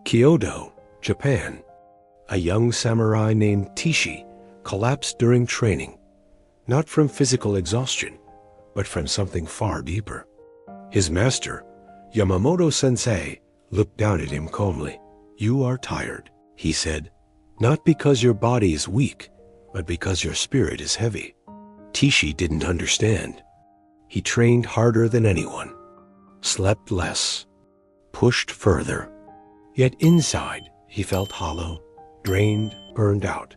Kyoto, Japan. A young samurai named Tishi collapsed during training, not from physical exhaustion, but from something far deeper. His master, Yamamoto Sensei, looked down at him calmly. "You are tired," he said, "not because your body is weak, but because your spirit is heavy." Tishi didn't understand. He trained harder than anyone, slept less, pushed further. Yet inside, he felt hollow, drained, burned out.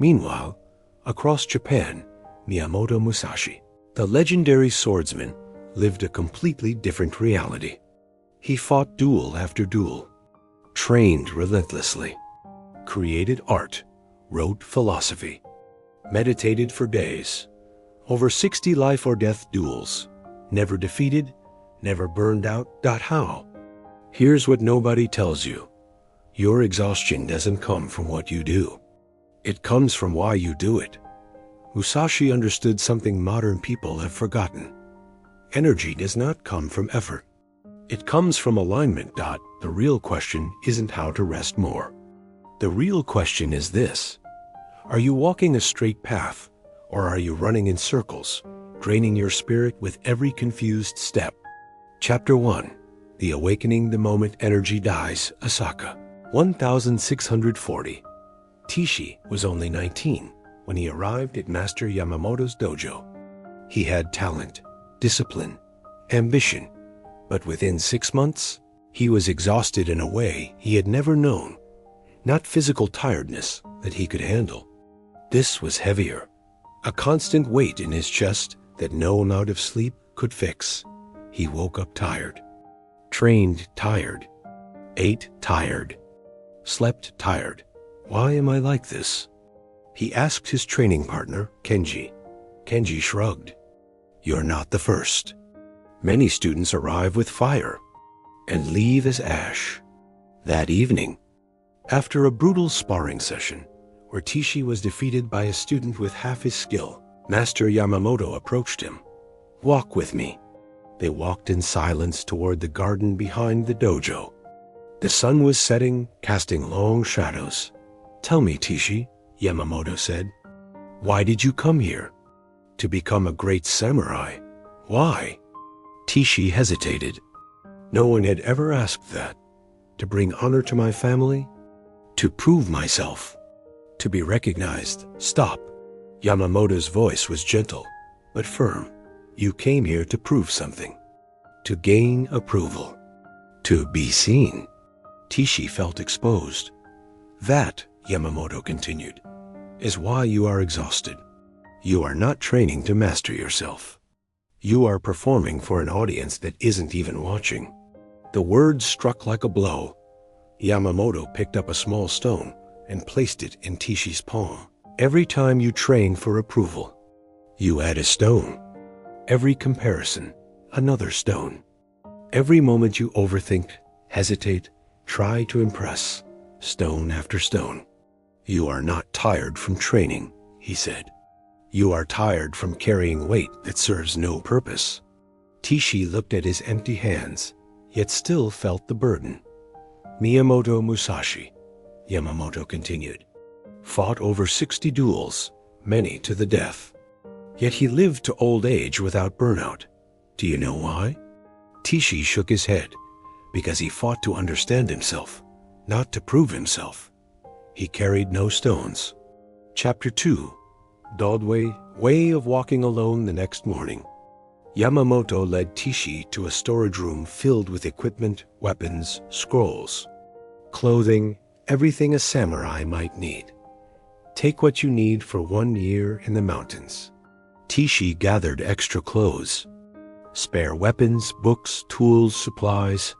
Meanwhile, across Japan, Miyamoto Musashi, the legendary swordsman, lived a completely different reality. He fought duel after duel, trained relentlessly, created art, wrote philosophy, meditated for days. Over 60 life or death duels, never defeated, never burned out. How? Here's what nobody tells you. Your exhaustion doesn't come from what you do. It comes from why you do it. Musashi understood something modern people have forgotten. Energy does not come from effort. It comes from alignment. The real question isn't how to rest more. The real question is this: are you walking a straight path, or are you running in circles, draining your spirit with every confused step? Chapter 1. The Awakening the Moment Energy Dies, Osaka. 1640. Tishi was only 19 when he arrived at Master Yamamoto's dojo. He had talent, discipline, ambition, but within 6 months, he was exhausted in a way he had never known. Not physical tiredness that he could handle. This was heavier, a constant weight in his chest that no amount of sleep could fix. He woke up tired, trained tired, ate tired, slept tired. Why am I like this? He asked his training partner, Kenji. Kenji shrugged. You're not the first. Many students arrive with fire and leave as ash. That evening, after a brutal sparring session, where Tishi was defeated by a student with half his skill, Master Yamamoto approached him. Walk with me. They walked in silence toward the garden behind the dojo. The sun was setting, casting long shadows. Tell me, Tishi, Yamamoto said, why did you come here? To become a great samurai. Why? Tishi hesitated. No one had ever asked that. To bring honor to my family? To prove myself? To be recognized? Stop. Yamamoto's voice was gentle, but firm. You came here to prove something. To gain approval. To be seen. Tishi felt exposed. That, Yamamoto continued, is why you are exhausted. You are not training to master yourself. You are performing for an audience that isn't even watching. The words struck like a blow. Yamamoto picked up a small stone and placed it in Tishi's palm. Every time you train for approval, you add a stone. Every comparison, another stone. Every moment you overthink, hesitate, try to impress, stone after stone. You are not tired from training, he said. You are tired from carrying weight that serves no purpose. Tishi looked at his empty hands, yet still felt the burden. Miyamoto Musashi, Yamamoto continued, fought over 60 duels, many to the death. Yet he lived to old age without burnout. Do you know why? Tishi shook his head, because he fought to understand himself, not to prove himself. He carried no stones. Chapter 2. Dodway, way of walking alone the next morning. Yamamoto led Tishi to a storage room filled with equipment, weapons, scrolls, clothing, everything a samurai might need. Take what you need for 1 year in the mountains. Tishi gathered extra clothes, spare weapons, books, tools, supplies.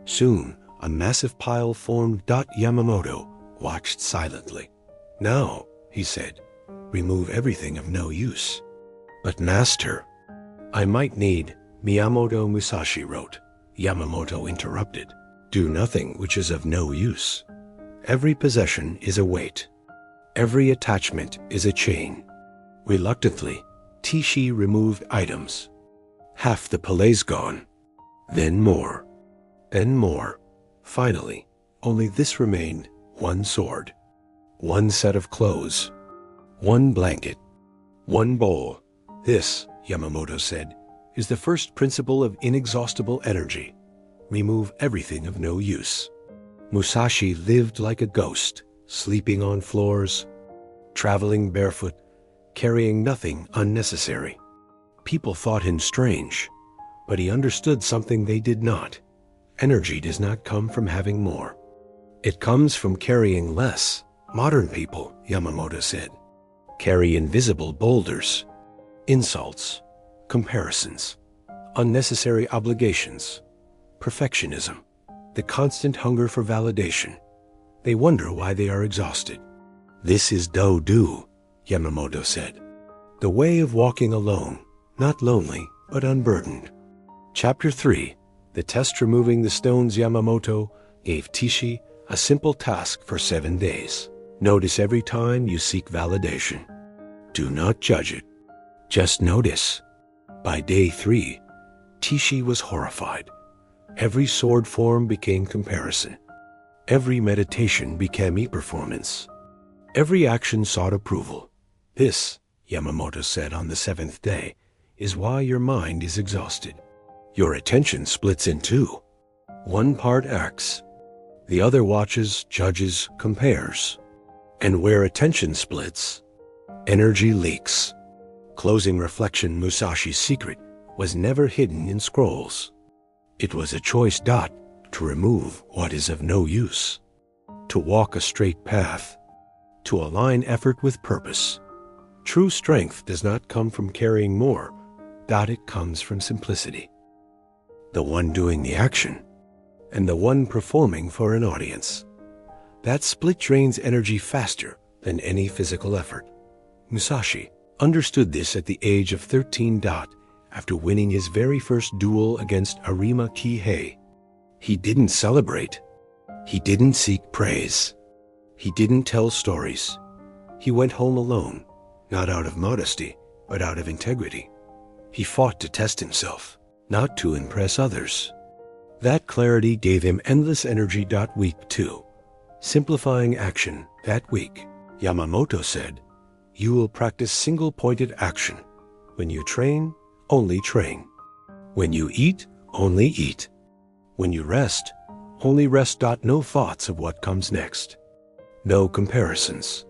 Soon, a massive pile formed. Yamamoto watched silently. Now, he said, remove everything of no use. But master, I might need, Miyamoto Musashi wrote. Yamamoto interrupted. Do nothing which is of no use. Every possession is a weight. Every attachment is a chain. Reluctantly, Tishi removed items. Half the palais gone. Then more. Then more. Finally, Only this remained: one sword, one set of clothes, one blanket, one bowl. This, Yamamoto said, is the first principle of inexhaustible energy. Remove everything of no use. Musashi lived like a ghost, sleeping on floors, traveling barefoot, carrying nothing unnecessary. People thought him strange, but he understood something they did not. Energy does not come from having more. It comes from carrying less. Modern people, Yamamoto said, carry invisible boulders, insults, comparisons, unnecessary obligations, perfectionism, the constant hunger for validation. They wonder why they are exhausted. This is do-do, Yamamoto said. The way of walking alone, not lonely, but unburdened. Chapter 3. The test. Removing the stones. Yamamoto gave Tishi a simple task for 7 days. Notice every time you seek validation. Do not judge it. Just notice. By day 3, Tishi was horrified. Every sword form became comparison. Every meditation became e-performance. Every action sought approval. This, Yamamoto said on the 7th day, is why your mind is exhausted. Your attention splits in two. One part acts. The other watches, judges, compares. And where attention splits, energy leaks. Closing reflection. Musashi's secret was never hidden in scrolls. It was a choice. To remove what is of no use. To walk a straight path. To align effort with purpose. True strength does not come from carrying more. It comes from simplicity. The one doing the action, and the one performing for an audience. That split drains energy faster than any physical effort. Musashi understood this at the age of 13. After winning his very first duel against Arima Kihei. He didn't celebrate. He didn't seek praise. He didn't tell stories. He went home alone, not out of modesty, but out of integrity. He fought to test himself, not to impress others. That clarity gave him endless energy. Week 2. Simplifying action. That week, Yamamoto said, you will practice single-pointed action. When you train, only train. When you eat, only eat. When you rest, only rest. No thoughts of what comes next. No comparisons.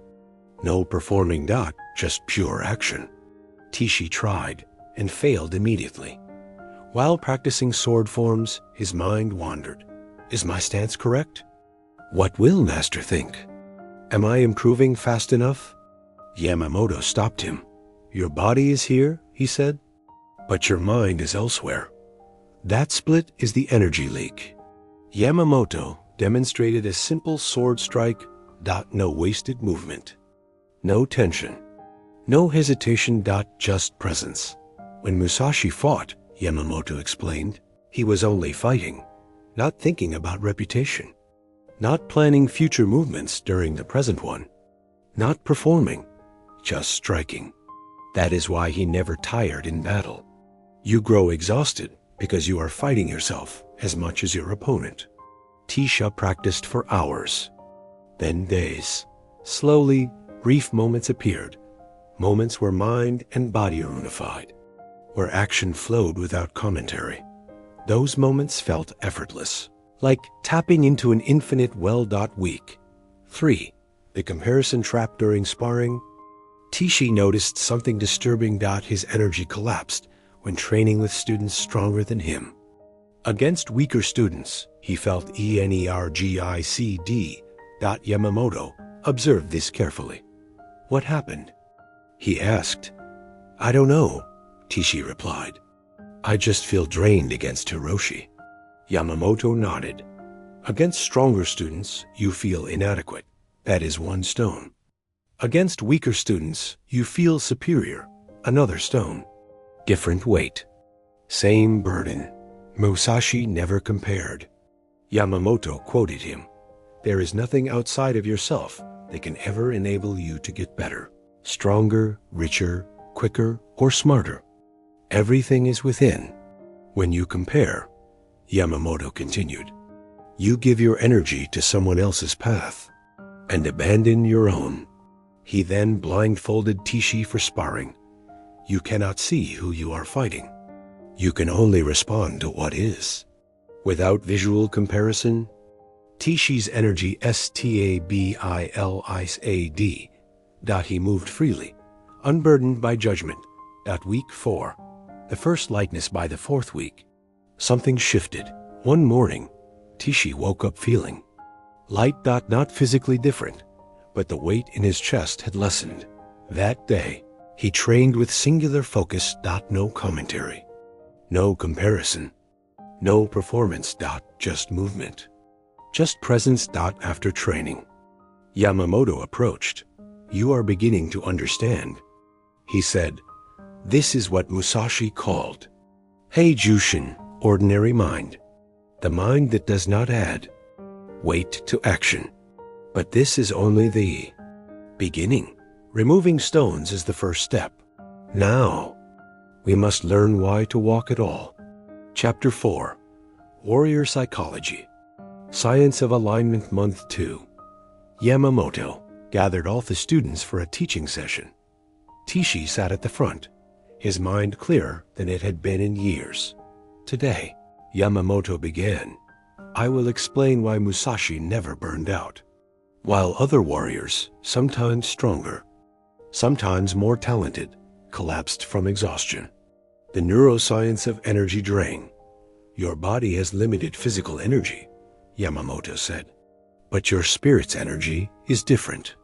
No performing. Just pure action. Tishi tried and failed immediately. While practicing sword forms, his mind wandered. Is my stance correct? What will master think? Am I improving fast enough? Yamamoto stopped him. Your body is here, he said, but your mind is elsewhere. That split is the energy leak. Yamamoto demonstrated a simple sword strike. No wasted movement. No tension. No hesitation. Just presence. When Musashi fought, Yamamoto explained, he was only fighting, not thinking about reputation, not planning future movements during the present one, not performing, just striking. That is why he never tired in battle. You grow exhausted because you are fighting yourself as much as your opponent. Tisha practiced for hours, then days. Slowly, brief moments appeared, moments where mind and body are unified, where action flowed without commentary. Those moments felt effortless, like tapping into an infinite well. Week 3. The comparison trap. During sparring, Tishi noticed something disturbing. His energy collapsed when training with students stronger than him. Against weaker students, he felt energicd. Yamamoto observed this carefully. What happened? He asked. I don't know, Tishi replied. I just feel drained against Hiroshi. Yamamoto nodded. Against stronger students, you feel inadequate. That is one stone. Against weaker students, you feel superior. Another stone. Different weight. Same burden. Musashi never compared. Yamamoto quoted him. There is nothing outside of yourself that can ever enable you to get better, stronger, richer, quicker, or smarter. Everything is within. When you compare, Yamamoto continued, You give your energy to someone else's path and abandon your own. He then blindfolded Tishi for sparring. You cannot see who you are fighting. You can only respond to what is. Without visual comparison, Tishi's energy stabilized. He moved freely, unburdened by judgment. Week 4, the first lightness by the 4th week. Something shifted. One morning, Tishi woke up feeling light. Not physically different, but the weight in his chest had lessened. That day, he trained with singular focus. No commentary, no comparison, no performance. Just movement, just presence. After training, Yamamoto approached. You are beginning to understand, he said. This is what Musashi called Heijushin, ordinary mind, the mind that does not add weight to action. But this is only the beginning. Removing stones is the first step. Now, we must learn why to walk at all. Chapter 4, Warrior Psychology, Science of Alignment, Month 2. Yamamoto gathered all the students for a teaching session. Tishi sat at the front, his mind clearer than it had been in years. Today, Yamamoto began. I will explain why Musashi never burned out. While other warriors, sometimes stronger, sometimes more talented, collapsed from exhaustion. The neuroscience of energy drain. Your body has limited physical energy, Yamamoto said. But your spirit's energy is different.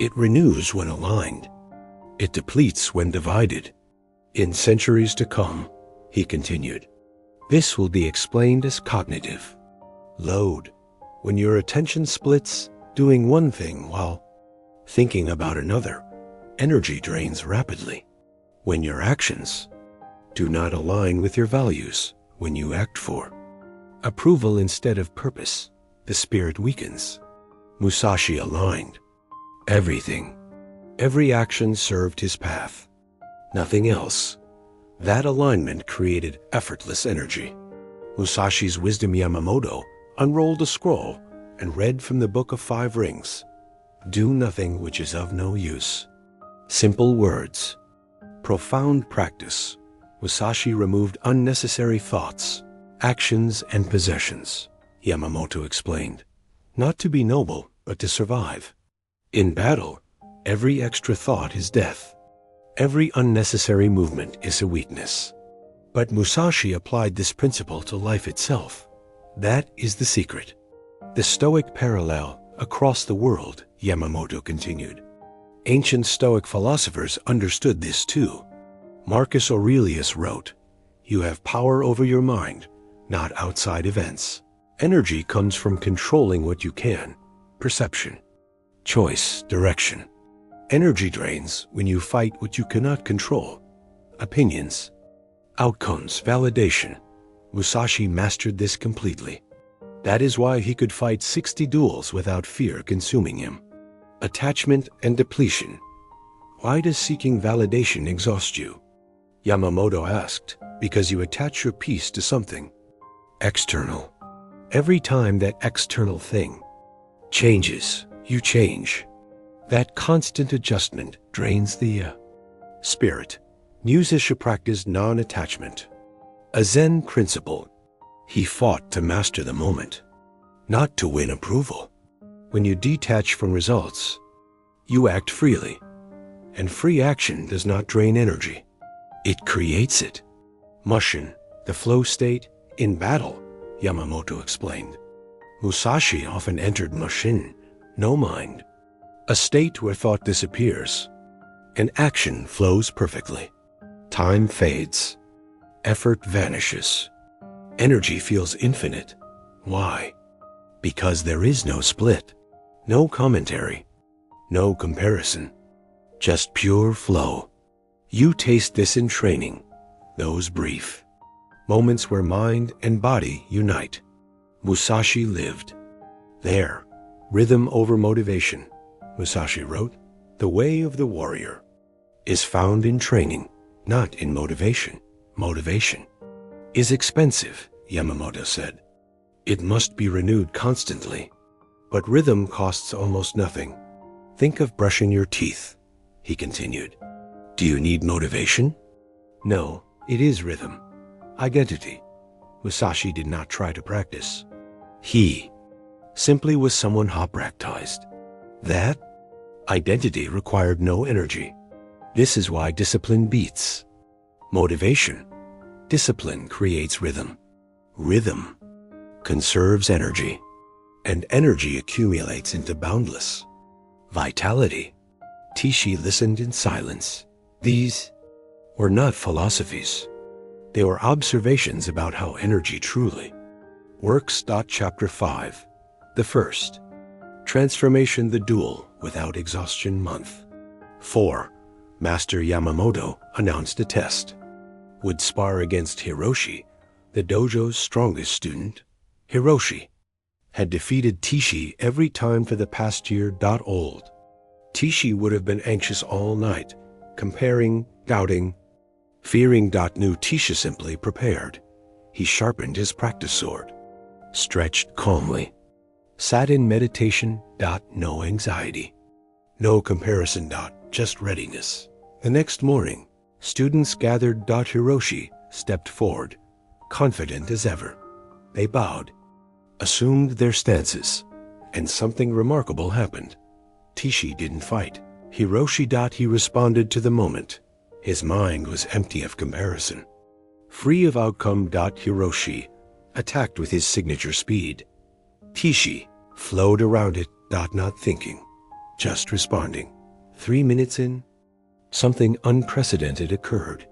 It renews when aligned. It depletes when divided. In centuries to come, he continued, this will be explained as cognitive load. When your attention splits, doing one thing while thinking about another, energy drains rapidly. When your actions do not align with your values, when you act for approval instead of purpose, the spirit weakens. Musashi aligned. Everything, every action served his path. Nothing else. That alignment created effortless energy. Musashi's wisdom. Yamamoto unrolled a scroll and read from the Book of 5 Rings. Do nothing which is of no use. Simple words. Profound practice. Musashi removed unnecessary thoughts, actions, and possessions. Yamamoto explained. Not to be noble, but to survive. In battle, every extra thought is death. Every unnecessary movement is a weakness. But Musashi applied this principle to life itself. That is the secret. The Stoic parallel across the world, Yamamoto continued. Ancient Stoic philosophers understood this too. Marcus Aurelius wrote, you have power over your mind, not outside events. Energy comes from controlling what you can, perception, choice, direction. Energy drains when you fight what you cannot control, opinions, outcomes, validation. Musashi mastered this completely. That is why he could fight 60 duels without fear consuming him. Attachment and depletion. Why does seeking validation exhaust you? Yamamoto asked. Because you attach your peace to something external. Every time that external thing changes, you change. That constant adjustment drains the spirit. Musashi practiced non-attachment. A Zen principle. He fought to master the moment, not to win approval. When you detach from results, you act freely. And free action does not drain energy. It creates it. Mushin, the flow state, in battle, Yamamoto explained. Musashi often entered mushin, no mind. A state where thought disappears, and action flows perfectly. Time fades. Effort vanishes. Energy feels infinite. Why? Because there is no split, no commentary, no comparison, just pure flow. You taste this in training, those brief moments where mind and body unite. Musashi lived there. Rhythm over motivation. Musashi wrote, the way of the warrior is found in training, not in motivation. Motivation is expensive, Yamamoto said. It must be renewed constantly. But rhythm costs almost nothing. Think of brushing your teeth, he continued. Do you need motivation? No, it is rhythm. Identity. Musashi did not try to practice. He simply was someone hop-practiced. That identity required no energy. This is why discipline beats motivation. Discipline creates rhythm. Rhythm conserves energy, and energy accumulates into boundless vitality. Tishi listened in silence. These were not philosophies. They were observations about how energy truly works. Chapter 5. The first. Transformation, the duel without exhaustion month. 4. Master Yamamoto announced a test. Would spar against Hiroshi, the dojo's strongest student. Hiroshi had defeated Tishi every time for the past year. Old Tishi would have been anxious all night, comparing, doubting, fearing. New Tishi simply prepared. He sharpened his practice sword, stretched calmly, sat in meditation. No anxiety, no comparison. Just readiness. The next morning, students gathered. Hiroshi stepped forward, confident as ever. They bowed, assumed their stances, and something remarkable happened. Tishi didn't fight. Hiroshi. He responded to the moment. His mind was empty of comparison, free of outcome. Hiroshi attacked with his signature speed. Tishi flowed around it. Not thinking, just responding. 3 minutes in, something unprecedented occurred.